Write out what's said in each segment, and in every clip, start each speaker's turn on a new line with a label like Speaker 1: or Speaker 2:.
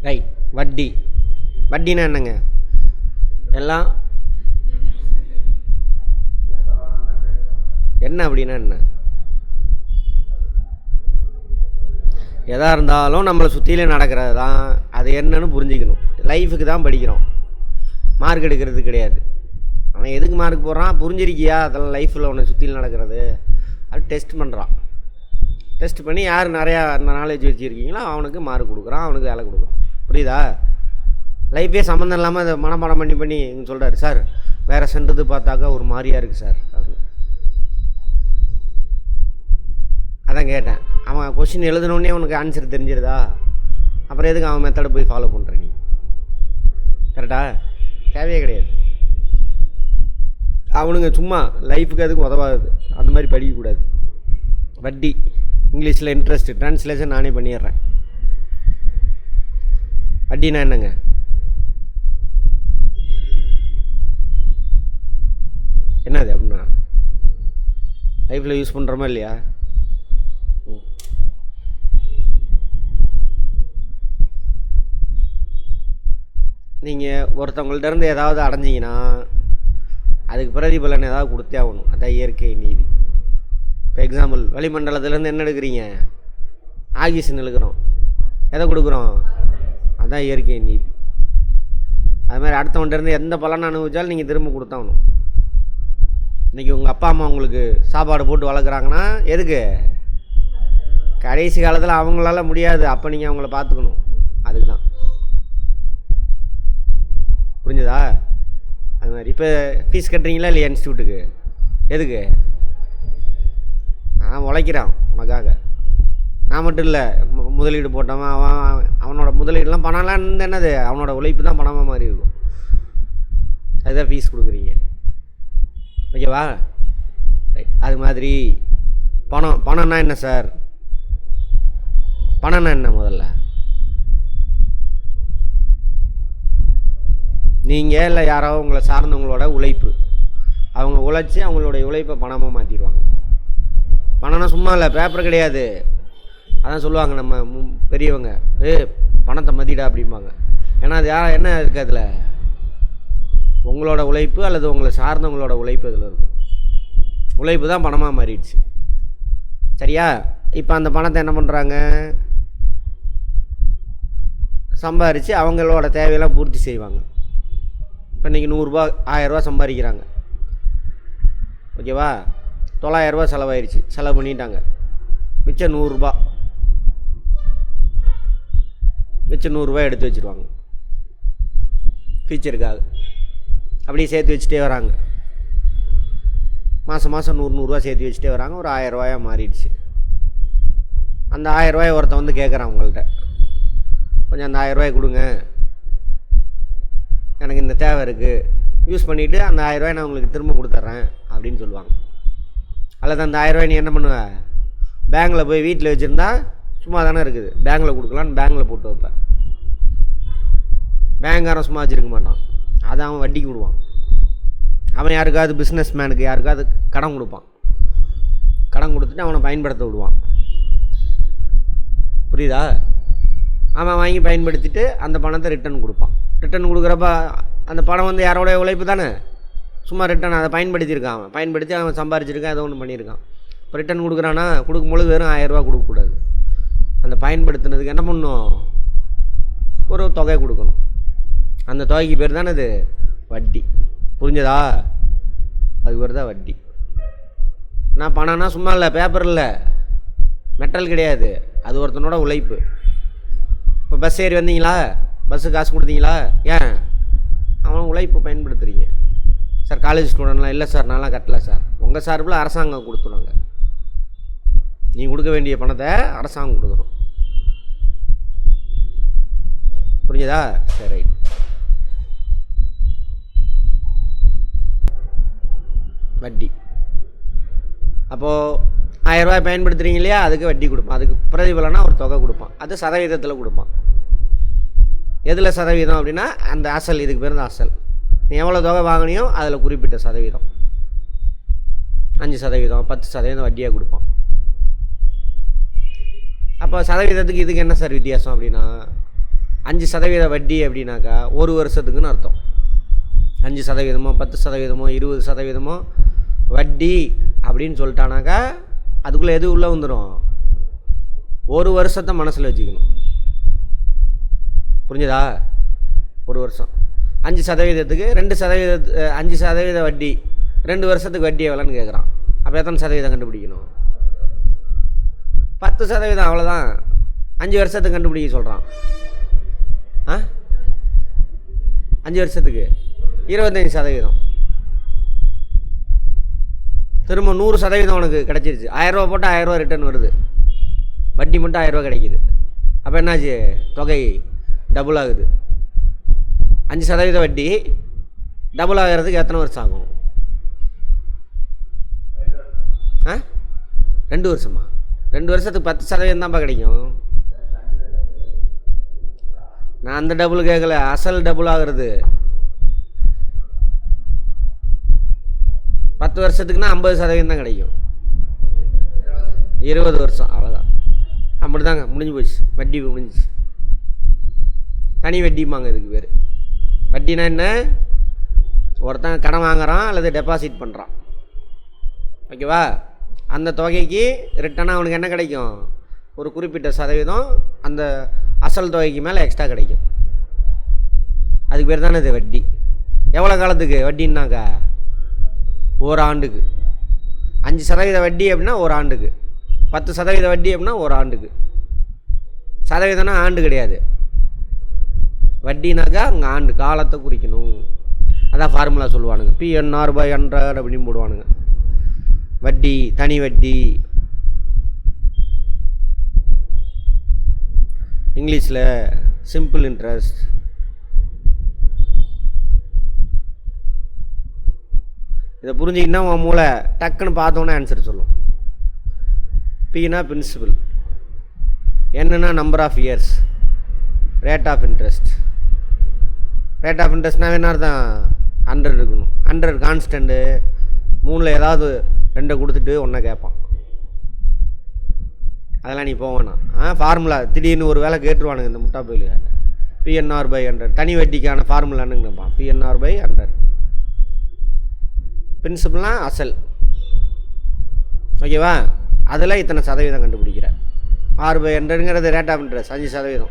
Speaker 1: Right. வட்டி. வட்டினா என்னங்க? எல்லாம் என்ன அப்படின்னா என்ன? எதாக இருந்தாலும் நம்மளை சுற்றிலே நடக்கிறது தான். அது என்னன்னு புரிஞ்சிக்கணும். லைஃபுக்கு தான் படிக்கிறோம், மார்க் எடுக்கிறது கிடையாது. அவன் எதுக்கு மார்க் போடுறான்? புரிஞ்சிருக்கியா அதெல்லாம் லைஃப்பில் உன்னை சுற்றியில் நடக்கிறது? அது டெஸ்ட் பண்ணுறான். டெஸ்ட் பண்ணி யார் நிறையா நாலேஜ் வச்சுருக்கீங்களோ அவனுக்கு மார்க் கொடுக்குறான், அவனுக்கு வேலை கொடுக்குறான். புரியுதா? லைஃபே சம்மந்தம் இல்லாமல் அதை மனப்பாடம் பண்ணி இங்கே சொல்கிறாரு, சார் வேறு சென்றது பார்த்தாக்கா ஒரு மாதிரியாக இருக்குது சார் அப்படின்னு. அதான் கேட்டேன். அவன் கொஸ்டின் எழுதினோடனே அவனுக்கு ஆன்சர் தெரிஞ்சிருதா? அப்புறம் எதுக்கு அவன் மெத்தடை போய் ஃபாலோ பண்ணுற நீ? கரெக்டா? தேவையே கிடையாது. அவனுங்க சும்மா லைஃபுக்கு அதுக்கு உதவாது. அந்த மாதிரி படிக்கக்கூடாது. வட்டி இங்கிலீஷில் இன்ட்ரெஸ்ட், ட்ரான்ஸ்லேஷன் நானே பண்ணிடுறேன். வட்டினா என்னங்க? என்னது அப்படின்னா லைஃப்பில் யூஸ் பண்ணுறோமா இல்லையா? நீங்கள் ஒருத்தவங்கள்ட்ட இருந்து ஏதாவது அடைஞ்சிங்கன்னா அதுக்கு பிரதிபலன் ஏதாவது கொடுத்தே ஆகணும். அதான் இயற்கை நீதி. இப்போ எக்ஸாம்பிள், வளிமண்டலத்துலேருந்து என்ன எடுக்கிறீங்க? ஆக்சிஜன் எடுக்கிறோம். எதை கொடுக்குறோம்? அதுதான் இயற்கை நீதி. அது மாதிரி அடுத்தவன்ட்ட இருந்து எந்த பலனை அனுபவிச்சாலும் நீங்கள் திரும்ப கொடுத்தாகணும். இன்றைக்கி உங்கள் அப்பா அம்மா உங்களுக்கு சாப்பாடு போட்டு வளர்க்குறாங்கன்னா எதுக்கு? கடைசி காலத்தில் அவங்களால முடியாது, அப்போ நீங்கள் அவங்கள பார்த்துக்கணும். அதுக்கு தான். புரிஞ்சுதா? அது மாதிரி இப்போ ஃபீஸ் கட்டுறீங்களா இல்லையா இன்ஸ்டியூட்டுக்கு? எதுக்கு? நான் உழைக்கிறான் உனக்காக. நான் மட்டும் இல்லை, முதலீடு போட்டவன் அவனோட முதலீடுலாம் பணம்லாம் இருந்து என்னது? அவனோட உழைப்பு தான் பணமாக மாதிரி இருக்கும். அதுதான் ஃபீஸ் கொடுக்குறீங்க. ஓகேவா? ரைட். அது மாதிரி பணம்னா என்ன சார்? பணம்னா என்ன? முதல்ல நீங்கள் இல்லை யாரோ உங்களை சார்ந்தவங்களோட உழைப்பு, அவங்க உழைச்சி அவங்களுடைய உழைப்பை பணமாக மாற்றிடுவாங்க. பணம்னா சும்மா இல்லை, பேப்பர் கிடையாது. அதான் சொல்லுவாங்க நம்ம பெரியவங்க, பணத்தை மதிடா அப்படிம்பாங்க. ஏன்னா அது என்ன இருக்குது அதில்? உங்களோட உழைப்பு அல்லது உங்களை சார்ந்தவங்களோட உழைப்பு இதில் இருக்கும். உழைப்பு தான் பணமாக மாறிடுச்சு. சரியா? இப்போ அந்த பணத்தை என்ன பண்ணுறாங்க? சம்பாரித்து அவங்களோட தேவையெல்லாம் பூர்த்தி செய்வாங்க. இப்போ இன்றைக்கி 100 ரூபா 1000 ரூபா சம்பாதிக்கிறாங்க. ஓகேவா? 900 ரூபா செலவாயிருச்சு, செலவு பண்ணிட்டாங்க. மிச்சம் 100 ரூபா, மிச்சம் 100 ரூபாய் எடுத்து வச்சுருவாங்க ஃபியூச்சருக்காக. அப்படியே சேர்த்து வச்சுட்டே வராங்க. மாதம் 100 ரூபா சேர்த்து வச்சுட்டே வராங்க. ஒரு 1000 ரூபாயாக மாறிடுச்சு. அந்த 1000 ரூபாய் ஒருத்தன் வந்து கேட்குறான் உங்கள்கிட்ட, கொஞ்சம் அந்த 1000 ரூபாய் கொடுங்க, எனக்கு இந்த தேவை இருக்குது, யூஸ் பண்ணிவிட்டு அந்த 1000 ரூபாய் நான் உங்களுக்கு திரும்ப கொடுத்துட்றேன் அப்படின்னு சொல்லுவாங்க. அல்லது அந்த 1000 ரூபாய் நீ என்ன பண்ணுவ? பேங்கில் போய் வீட்டில் வச்சுருந்தா சும்மா தானே இருக்குது, பேங்கில் கொடுக்கலான்னு பேங்கில் போட்டு வைப்பேன். பேங்காரன் சும்மா வச்சுருக்க மாட்டான், அதை அவன் வட்டிக்கு விடுவான். அவன் யாருக்காவது பிஸ்னஸ் மேனுக்கு யாருக்காவது கடன் கொடுப்பான். கடன் கொடுத்துட்டு அவனை பயன்படுத்த விடுவான். புரியுதா? அவன் வாங்கி பயன்படுத்திட்டு அந்த பணத்தை ரிட்டர்ன் கொடுப்பான். ரிட்டர்ன் கொடுக்குறப்ப அந்த பணம் வந்து யாரோடைய உழைப்பு தானே, சும்மா ரிட்டர்ன் அதை பயன்படுத்தியிருக்கான். அவன் பயன்படுத்தி அவன் சம்பாரிச்சிருக்கான், ஏதோ ஒன்று பண்ணியிருக்கான். இப்போ ரிட்டர்ன் கொடுக்குறான்னா கொடுக்கும்பொழுது வெறும் 1000 ரூபா கொடுக்கக்கூடாது. அந்த பயன்படுத்தினதுக்கு என்ன பண்ணணும்? ஒரு தொகை கொடுக்கணும். அந்த தொகைக்கு பேர் தானே அது வட்டி. புரிஞ்சதா? அதுக்கு பேர் தான் வட்டி. நான் பணம்னா சும்மா இல்லை, பேப்பர் இல்லை, மெட்டல் கிடையாது, அது ஒருத்தனோட உழைப்பு. இப்போ பஸ் ஏறி வந்தீங்களா? பஸ்ஸு காசு கொடுத்தீங்களா? ஏன்? அவன் உழைப்பு பயன்படுத்துகிறீங்க. சார் காலேஜ் ஸ்டூடெண்ட்லாம் இல்லை சார், நான்லாம் கட்டலை சார். உங்கள் சார்பில் அரசாங்கம் கொடுத்துருவாங்க. நீ கொடுக்க வேண்டிய பணத்தை அரசாங்கம் கொடுக்கணும். புரிஞ்சதா? சரி. வட்டி. அப்போது 1000 ரூபாய் பயன்படுத்துகிறீங்க இல்லையா, அதுக்கு வட்டி கொடுப்பான். அதுக்கு பிரதிபலனா ஒரு தொகை கொடுப்பான். அது சதவீதத்தில் கொடுப்பான். எதில் சதவீதம் அப்படின்னா அந்த அசல், இதுக்கு பேர் தான் அசல். நீ எவ்வளோ தொகை வாங்கினியோ அதில் குறிப்பிட்ட சதவீதம், 5%, 10% வட்டியாக கொடுப்பான். அப்போ சதவீதத்துக்கு இதுக்கு என்ன சார் வித்தியாசம் அப்படின்னா, 5% வட்டி அப்படின்னாக்கா ஒரு வருஷத்துக்குன்னு அர்த்தம். 5%, 10%, 20% வட்டி அப்படின்னு சொல்லிட்டானாக்கா அதுக்குள்ளே எது உள்ளே வந்துடும்? ஒரு வருஷத்தை மனசில் வச்சுக்கணும். புரிஞ்சுதா? ஒரு வருஷம் 5%க்கு 2%, 5% வட்டி, 2 வருஷத்துக்கு வட்டி எவ்வளோன்னு கேட்குறான். அப்போ எத்தனை சதவீதம் கண்டுபிடிக்கணும்? 10%. அவ்வளோதான். 5 வருஷத்துக்கு கண்டுபிடிக்க சொல்கிறான். 5 வருஷத்துக்கு 25%. திரும்ப 100% உனக்கு கிடச்சிருச்சு. 1000 ரூபா போட்டால் 1000 ரூபா ரிட்டர்ன் வருது. வட்டி மட்டும் 1000 ரூபா கிடைக்கிது. அப்போ என்னாச்சு? தொகை டபுள் ஆகுது. 5% வட்டி டபுள் ஆகிறதுக்கு எத்தனை வருஷம் ஆகும்? 2 வருஷமா? 2 வருஷத்துக்கு 10% தான்ப்பா கிடைக்கும். நான் அந்த டபுள் கேட்கல, அசல் டபுள் ஆகிறது. 10 வருஷத்துக்குன்னா 50% தான் கிடைக்கும். 20 வருஷம் அவ்வளோதான். அப்படி தாங்க முடிஞ்சு போச்சு. வட்டி முடிஞ்சிச்சு. தனி வட்டிம்பாங்க இதுக்கு பேர். வட்டினா என்ன? ஒருத்தன் கடன் வாங்குறான் அல்லது டெபாசிட் பண்ணுறான், ஓகேவா? அந்த தொகைக்கு ரிட்டனாக அவனுக்கு என்ன கிடைக்கும்? ஒரு குறிப்பிட்ட சதவீதம் அந்த அசல் தொகைக்கு மேலே எக்ஸ்ட்ரா கிடைக்கும். அதுக்கு பேர் தானே இது வட்டி. எவ்வளோ காலத்துக்கு வட்டின்னாக்கா? ஒரு ஆண்டுக்கு. 5% வட்டி அப்படின்னா ஒரு ஆண்டுக்கு. 10% வட்டி அப்படின்னா ஒரு ஆண்டுக்கு. சதவீதம்னா ஆண்டு கிடையாது. வட்டினாக்கா அங்கே ஆண்டு காலத்தை குறிக்கணும். அதான் ஃபார்முலா சொல்லுவானுங்க. PNR/100 அப்படின்னு போடுவானுங்க. வட்டி, தனி வட்டி, இங்கிலீஷில் சிம்பிள் இன்ட்ரெஸ்ட். இதை புரிஞ்சிக்கின்னா உன் மூளை டக்குன்னு பார்த்தோன்னே ஆன்சர் சொல்லும். Pனா பிரின்சிபல், என்னன்னா number of years, rate of interest. Rate of இன்ட்ரெஸ்ட்னா என்ன அர்த்தம்? 100 இருக்கணும். 100 கான்ஸ்டன்ட்டு. 3ல் ஏதாவது 2 கொடுத்துட்டு 1 கேட்பான். அதெல்லாம் நீ போவேண்ணா. ஃபார்முலா திடீர்னு ஒரு வேலை கேட்டுருவானுங்க இந்த முட்டா போயில. PNR/100 தனி வட்டிக்கான ஃபார்முலான்னு நினைப்பான். PNR/100 பிரின்சிபல்னா அசல், ஓகேவா? அதில் இத்தனை சதவீதம் கண்டுபிடிக்கிற. R/100ங்கிறது ரேட் ஆஃப் இன்ட்ரெஸ்ட் 5%.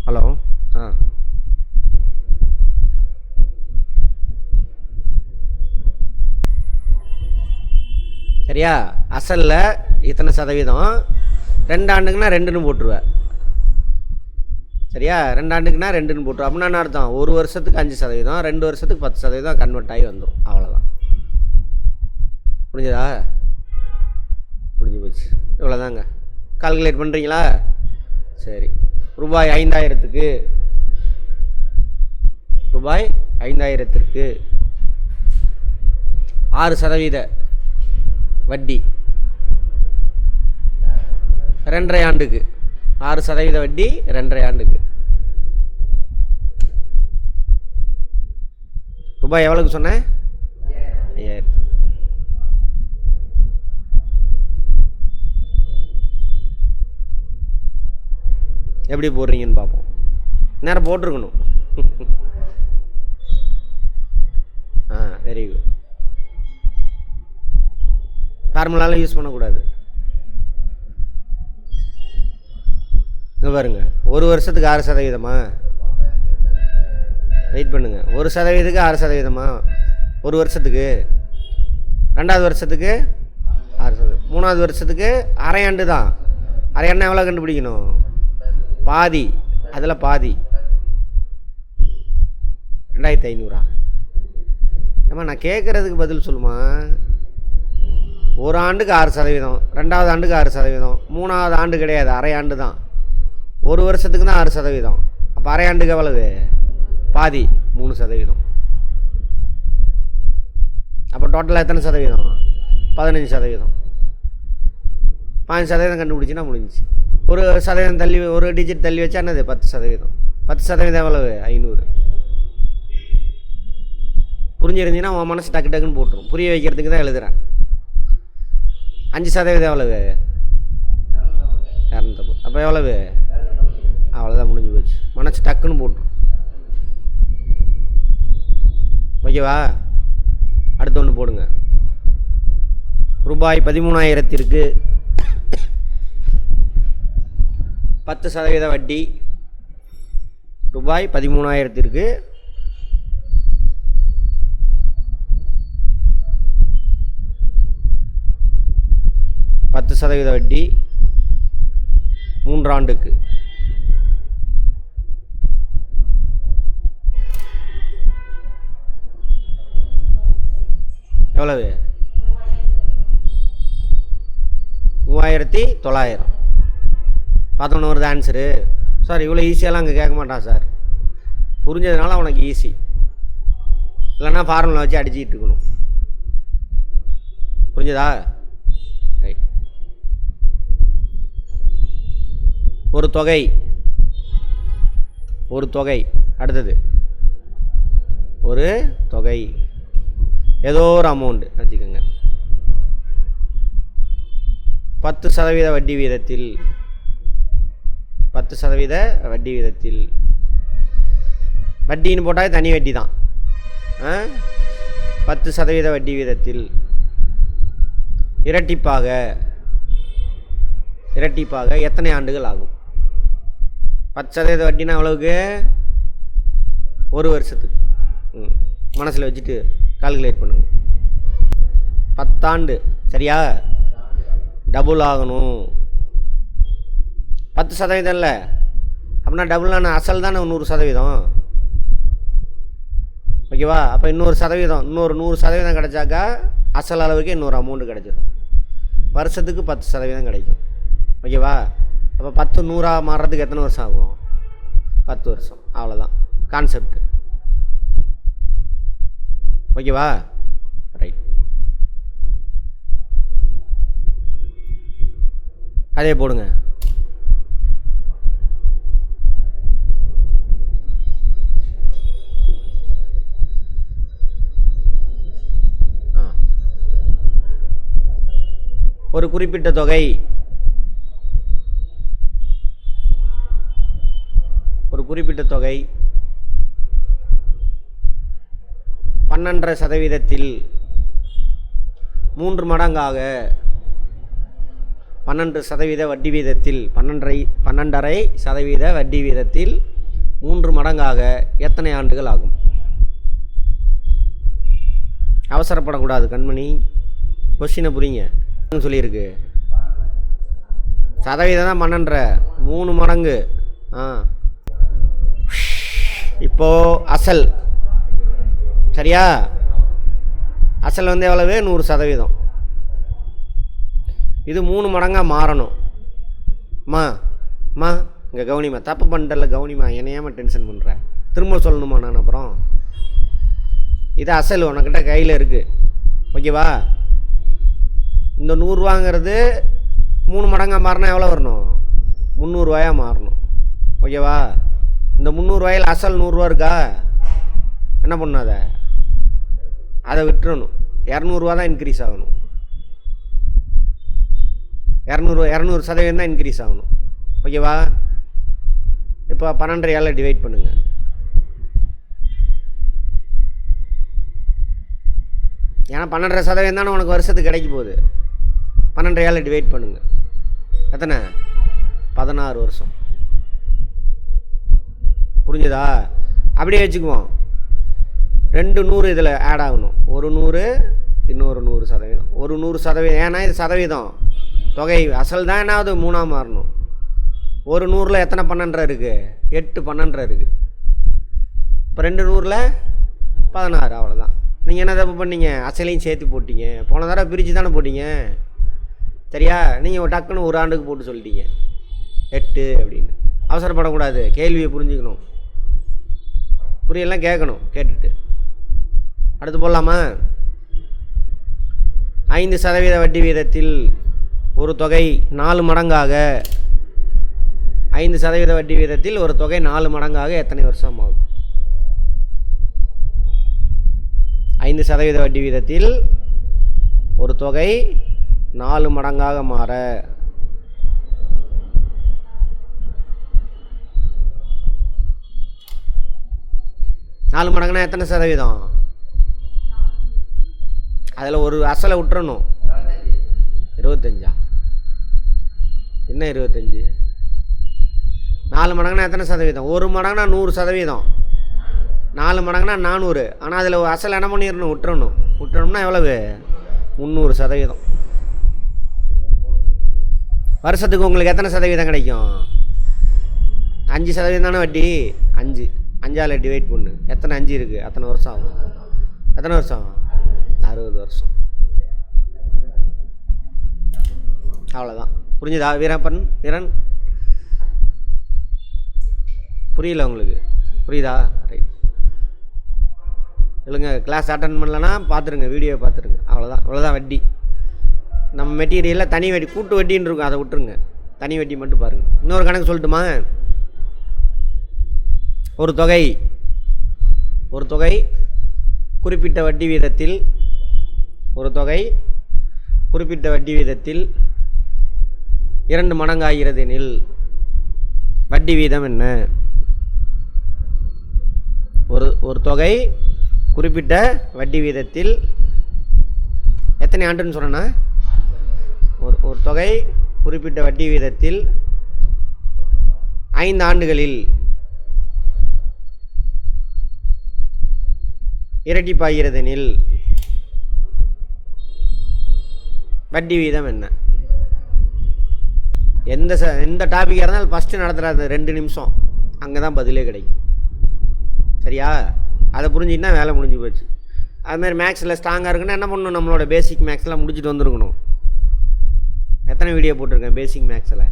Speaker 1: ஹலோ சரியா? அசலில் இத்தனை சதவீதம். 2 ஆண்டுக்குன்னா 2ன்னு போட்டுருவேன். சரியா? 2 ஆண்டுக்குன்னா 2ன்னு போட்டுருவேன். அப்படின்னா என்ன அர்த்தம்? 1 வருஷத்துக்கு 5%, 2 வருஷத்துக்கு 10% கன்வெர்ட் ஆகி வந்துடும். அவ்வளோதான். புரிஞ்சதா? முடிஞ்சு போச்சு. இவ்வளோதாங்க. கால்குலேட் பண்ணுறீங்களா? சரி. ரூபாய் 5000க்கு 6% வட்டி 2.5 ஆண்டுக்கு. 6% வட்டி 2.5 ஆண்டுக்கு. ரூபாய் எவ்வளோக்கு சொன்னேன்? 5000. எப்படி போடுறீங்கன்னு பார்ப்போம். நேரம் போட்டிருக்கணும். Very good. ஃபார்முலாலாம் யூஸ் பண்ணக்கூடாது. இங்கே பாருங்க, 1 வருஷத்துக்கு 6%. வெயிட் பண்ணுங்க. 1%க்கு 6%. 1 வருஷத்துக்கு. 2வது வருஷத்துக்கு 6%. 3வது வருஷத்துக்கு அரை ஆண்டு தான். அரை ஆண்டு எவ்வளோ கண்டுபிடிக்கணும்? பாதி. அதில் பாதி 2500. ஏம்மா நான் கேட்குறதுக்கு பதில் சொல்லுமா? 1 ஆண்டுக்கு 6%, 2வது ஆண்டுக்கு 6%, 3வது ஆண்டு கிடையாது, அரை ஆண்டு தான். 1 வருஷத்துக்கு தான் 6%. அப்போ அரை ஆண்டுக்கு எவ்வளவு? பாதி 3%. அப்போ டோட்டலாக எத்தனை சதவீதம்? 15%. 5% கண்டுபிடிச்சின்னா முடிஞ்சிச்சு. 1% தள்ளி, 1 டிஜிட் தள்ளி வச்சா என்னது? 10%. 10% எவ்வளவு? 500. புரிஞ்சிருந்தீங்கன்னா உன் மனசு டக்கு டக்குன்னு போட்டுரும். புரிய வைக்கிறதுக்கு தான் எழுதுகிறேன். 5% எவ்வளவு? 250. அப்போ எவ்வளவு? அவ்வளோதான், முடிஞ்சு போச்சு. மனசு டக்குன்னு போட்டுரும். ஓகேவா? அடுத்து ஒன்று போடுங்க. ரூபாய் 13,000க்கு 10% வட்டி. ரூபாய் 13,000க்கு 10% வட்டி 3 ஆண்டுக்கு. எவ்வளவு? 3,900. பார்த்தோன்னு வருது ஆன்சரு. சார் இவ்வளோ ஈஸியெல்லாம் அங்கே கேட்க மாட்டான் சார். புரிஞ்சதுனால அவனுக்கு ஈஸி, இல்லைன்னா ஃபார்முலா வச்சு அடிச்சுக்கிட்டு இருக்கணும். புரிஞ்சதா? ரைட். ஒரு தொகை, ஒரு தொகை. அடுத்தது ஒரு தொகை, ஏதோ ஒரு அமௌண்ட்டு வச்சுக்கோங்க. 10% வட்டி வீதத்தில், 10% வட்டி வீதத்தில், வட்டின்னு போட்டால் தனி வட்டி தான். 10% வட்டி வீதத்தில் இரட்டிப்பாக எத்தனை ஆண்டுகள் ஆகும்? 10% வட்டினா எவ்வளவுக்கு? 1 வருஷத்துக்கு. மனசில் வச்சுட்டு கால்குலேட் பண்ணுங்க. 10 ஆண்டு, சரியா? டபுள் ஆகணும். 10% இல்லை அப்படின்னா டபுள்னா அசல் தானே 100%. ஓகேவா? அப்போ இன்னொரு 100% கிடச்சாக்கா அசல் அளவுக்கு இன்னொரு அமௌண்ட்டு கிடச்சிடும். வருஷத்துக்கு 10% கிடைக்கும். ஓகேவா? அப்போ 10 100ஆக மாறுறதுக்கு எத்தனை வருஷம் ஆகும்? 10 வருஷம். அவ்வளோதான் கான்செப்ட். ஓகேவா? ரைட். அதே போடுங்க. ஒரு குறிப்பிட்ட தொகை, ஒரு குறிப்பிட்ட தொகை 12.5% 3 மடங்காக 12% வட்டி வீதத்தில் 12.5% வட்டி வீதத்தில் 3 மடங்காக எத்தனை ஆண்டுகள் ஆகும்? அவசரப்படக்கூடாது கண்மணி, கொஸ்டினை புரியுங்க. சொல்லியிருக்கு சதவீதம் தான் 12, 3 மடங்கு. இப்போ அசல், சரியா? அசல் வந்து எவ்வளவு? 100%. இது 3 மடங்காக மாறணும். மா இங்கே கவனிமா, தப்பு பண்ணிட்டல, கவனிமா. என்னையாம டென்ஷன் பண்ணுற? திரும்ப சொல்லணுமா நான்? அப்புறம் இது அசல் உனக்கிட்ட கையில் இருக்குது. ஓகேவா? இந்த 100 ரூபாங்கிறது 3 மடங்காக மாறினா எவ்வளோ வரணும்? 300 ரூபாயாக மாறணும். ஓகேவா? இந்த 300 ரூபாயில் அசல் 100 ரூபா இருக்கா? என்ன பண்ணாத, அதை விட்டுறணும். 200 ரூபா தான் இன்க்ரீஸ் ஆகணும். 200% தான் இன்க்ரீஸ் ஆகணும். ஓகேவா? இப்போ 12.5 டிவைட் பண்ணுங்க. ஏன்னா 12.5% தானே உனக்கு வருஷத்துக்கு கிடைக்க போகுது. 12.5 டிவைட் பண்ணுங்க. எத்தனை? 16 வருஷம். புரிஞ்சுதா? அப்படியே வச்சுக்குவோம். 2 100 இதில் ஆட் ஆகணும். ஒரு 100 இன்னொரு 100%. ஒரு 100%. ஏன்னா இது சதவீதம், தொகை அசல் தான் என்னாவது 3ஆக மாறணும். ஒரு 100ல் எத்தனை 12 இருக்குது? 8 12 இருக்குது. இப்போ 2 100ல் 16. அவ்வளோதான். நீங்கள் என்ன தப்பு பண்ணீங்க? அசலையும் சேர்த்து போட்டீங்க. போன தடவை பிரித்து தானே போட்டீங்க, சரியா? நீங்கள் டக்குன்னு 1 ஆண்டுக்கு போட்டு சொல்லிட்டீங்க 8 அப்படின்னு. அவசரப்படக்கூடாது, கேள்வியை புரிஞ்சுக்கணும். புரியலாம் கேட்கணும், கேட்டுட்டு அடுத்து போடலாமா? 5% வட்டி வீதத்தில் ஒரு தொகை 4 மடங்காக, 5% வட்டி வீதத்தில் ஒரு தொகை 4 மடங்காக எத்தனை வருஷம் ஆகும்? 5% வட்டி வீதத்தில் ஒரு தொகை 4 மடங்காக மாற நாலு மடங்குனா எத்தனை சதவீதம்? அதில் ஒரு அசலை விட்டுறணும். 25. என்ன 25? 4 மடங்குனா எத்தனை சதவீதம்? 1 மடங்குனா 100%, 4 மடங்குனா 400. ஆனால் அதில் அசல் என்ன பண்ணிடணும்? விட்டுறணும்னா எவ்வளவு? 300%. வருஷத்துக்கு உங்களுக்கு எத்தனை சதவீதம் கிடைக்கும்? 5% தானே வட்டி. 5ஆல் டிவைட் பண்ணு. எத்தனை 5 இருக்குது? அத்தனை வருஷம் ஆகும். எத்தனை வருஷம்? 60 வருஷம். அவ்வளோதான். புரிஞ்சுதா வீரன்? புரியல உங்களுக்கு? புரியுதா? ரைட். இல்லைங்க, கிளாஸ் அட்டன் பண்ணலன்னா பார்த்துருங்க, வீடியோவை பார்த்துருங்க. அவ்வளோதான் வட்டி. நம்ம மெட்டீரியலில் தனி வட்டி, கூட்டு வட்டின்னு இருக்கும், அதை விட்டுருங்க. தனி வட்டி மட்டும் பாருங்கள். இன்னொரு கணக்கு சொல்லட்டுமா? ஒரு தொகை குறிப்பிட்ட வட்டி வீதத்தில் 2 மடங்காகிறது எனில் வட்டி வீதம் என்ன? ஒரு தொகை குறிப்பிட்ட வட்டி வீதத்தில் எத்தனை ஆண்டுன்னு சொன்னா, ஒரு தொகை குறிப்பிட்ட வட்டி வீதத்தில் 5 ஆண்டுகளில் இரட்டிப்பாகிறதெனில் வட்டி வீதம் என்ன? எந்த டாப்பிக்காக இருந்தாலும் ஃபஸ்ட்டு நடத்துகிற 2 நிமிஷம் அங்கே தான் பதிலே கிடைக்கும். சரியா? அதை புரிஞ்சின்னா வேலை முடிஞ்சு போச்சு. அதுமாதிரி மேக்ஸில் ஸ்ட்ராங்காக இருக்குன்னா என்ன பண்ணணும்? நம்மளோட பேசிக் மேக்ஸ்லாம் முடிச்சுட்டு வந்துருக்கணும். எத்தனை வீடியோ போட்டிருக்கேன் பேசிக் மேக்ஸில்?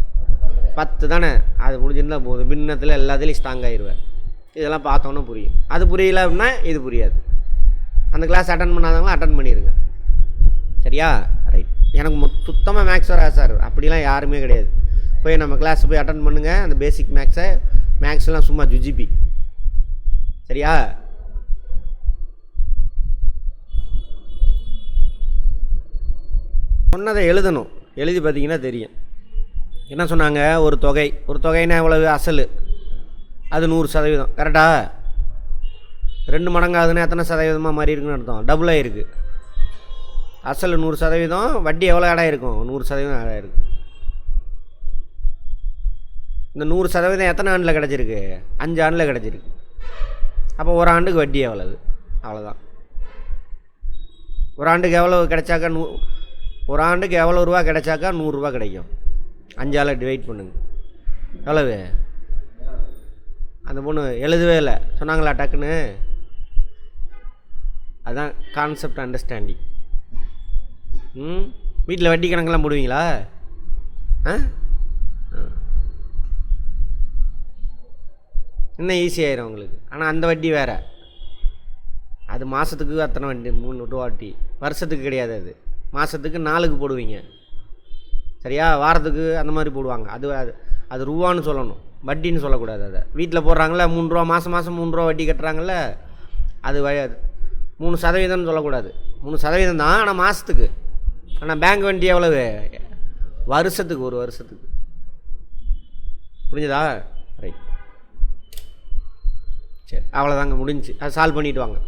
Speaker 1: 10 தானே. அது முடிஞ்சிருந்தால் போதும். பின்னத்தில் எல்லாத்துலேயும் ஸ்ட்ராங் ஆகிடுவேன். இதெல்லாம் பார்த்தோன்னே புரியும். அது புரியல அப்படின்னா இது புரியாது. அந்த கிளாஸ் அட்டன் பண்ணாதவங்களும் அட்டன் பண்ணிடுங்க. சரியா? ரைட். எனக்கு சுத்தமாக மேக்ஸ் வராது சார் அப்படிலாம் யாருமே கிடையாது. போய் நம்ம கிளாஸ் போய் அட்டன் பண்ணுங்கள். அந்த பேசிக் மேக்ஸ்லாம் சும்மா ஜுஜிபி. சரியா? சொன்னதை எழுதணும். எழுதி பார்த்தீங்கன்னா தெரியும். என்ன சொன்னாங்க? ஒரு தொகைன்னா எவ்வளவு? அசல் அது 100%. கரெக்டா? 2 மடங்காகுதுன்னா எத்தனை சதவீதமாக மாறி இருக்குன்னு அர்த்தம்? டபுள் ஆகிருக்கு. அசல் 100%, வட்டி எவ்வளோ ஆடாக இருக்கும்? 100% ஆடாக இருக்குது. இந்த 100% எத்தனை ஆண்டில் கிடச்சிருக்கு? 5 ஆண்டில் கிடச்சிருக்கு. அப்போ ஒரு ஆண்டுக்கு வட்டி எவ்வளவு? அவ்வளோதான். ஒரு ஆண்டுக்கு எவ்வளோ கிடைச்சாக்கா ஒரு ஆண்டுக்கு எவ்வளோ ரூபா கிடைச்சாக்கா 100 ரூபா கிடைக்கும்? 5ஆல் டிவைட் பண்ணுங்க. எவ்வளவு? அந்த பொண்ணு எழுதவே இல்லை, சொன்னாங்களா டக்குன்னு? அதுதான் கான்செப்ட் அண்டர்ஸ்டாண்டிங். வீட்டில் வட்டி கணக்கெல்லாம் போடுவீங்களா? இன்னும் ஈஸியாயிரும் உங்களுக்கு. ஆனால் அந்த வட்டி வேறு. அது மாதத்துக்கு அத்தனை வட்டி 3 ரூபா வட்டி. வருஷத்துக்கு கிடையாது. அது மாதத்துக்கு 4க்கு போடுவீங்க. சரியா? வாரத்துக்கு அந்த மாதிரி போடுவாங்க. அது ரூபான்னு சொல்லணும், வட்டின்னு சொல்லக்கூடாது. அதை வீட்டில் போடுறாங்களே 3 ரூபா, மாதம் 3 ரூபா வட்டி கட்டுறாங்கல்ல, அது 3% சொல்லக்கூடாது. 3% தான், ஆனால் மாதத்துக்கு. ஆனால் பேங்க் வட்டி எவ்வளவு? வருஷத்துக்கு, ஒரு வருஷத்துக்கு. புரிஞ்சுதா? ரைட். சரி, அவ்வளோதாங்க, முடிஞ்சு. அதை சால்வ் பண்ணிவிட்டு வாங்க.